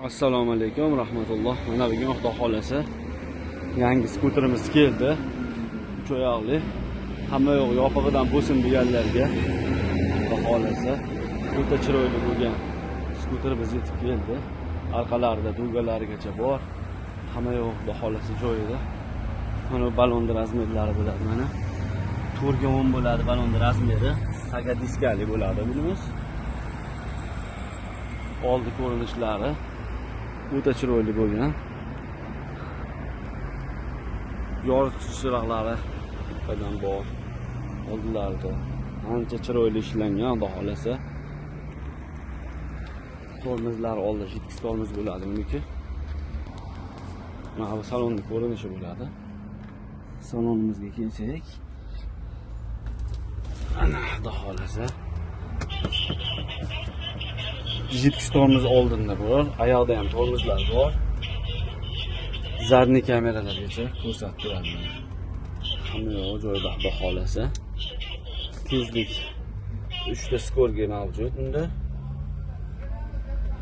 Assalomu alaykum rahmatulloh. Mana bugun Xudo xolasa yangi skuterimiz keldi. 3 oyoqli. Hamma yo'q yopig'idan bo'lsin deganlarga Xudo xolasa o'ta chiroyli bo'lgan skuter biz yetib keldi. Orqalarida dugalarigacha bor. Hamma yo'q Xudo xolasa joyida. Mana balon razmerlari bo'ladi mana. 4 ga 10 bo'ladi balon razmeri. Saga diskali bo'ladi bilamiz. Oldi ko'rinishlari o'ta chiroyli bo'lgan. Yoritgich chiroqlari bittadan bor. Oldilarida ancha chiroyli ishlangan, xudo xolasa. Tormozlar oldi, jitki tormoz bo'ladi buniki. Mana bu salonning ko'rinishi bo'ladi. Salonimizga kelsak, ana xudo xolasa jitki tormoz oldinda bor, oyoqda ham tormozlar bor. Zadniy kameralargacha ko'rsatib turadi. Hamma yo'q joyida xudo xolasa. Tezlik 3 ta skorga mavjud unda.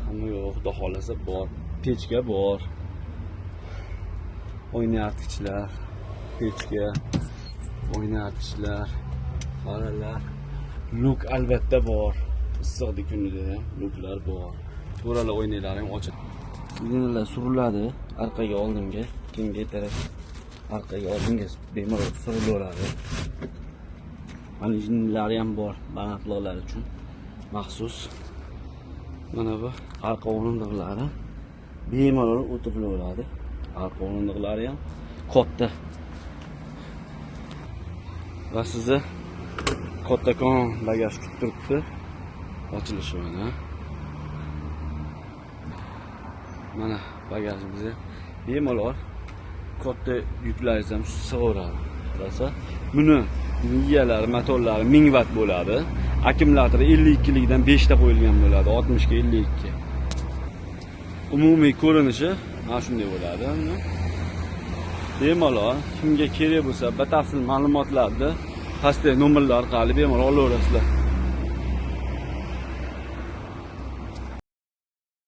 Hamma yo'q xudo xolasa bor. Pechka bor. O'ynatgichlar, pechka, o'ynatgichlar, faralar, luk albatta bor. Issiqlik kunida ham luklar bor. To'ralar o'ynaylari ham ochiq. Signallar suriladi orqaga oldinga, keyingi taraf orqaga oldinga bemalol surilaveradi. Mana jinlari ham bor, balandliqlar uchun maxsus. Mana bu orqa o'rindiqlari bemalol o'tirilaveradi. Orqa o'rindiqlari ham katta. Va sizni kattakon bagaj kutib turibdi. Ochilishi mana. Mana bagajimizni bemalol katta yuklaringiz ham sig'averadi. Qarasa, buni miyalari, motorlari 1000 vatt bo'ladi. Akkumulyatori 52 likdan 5 ta qo'yilgan bo'ladi, 60 ga 52. Umumiy ko'rinishi mana shunday bo'ladi. Bemalol kimga kerak bo'lsa, batafsil ma'lumotlarni pastdagi nomerlar orqali bemalol olaverasizlar.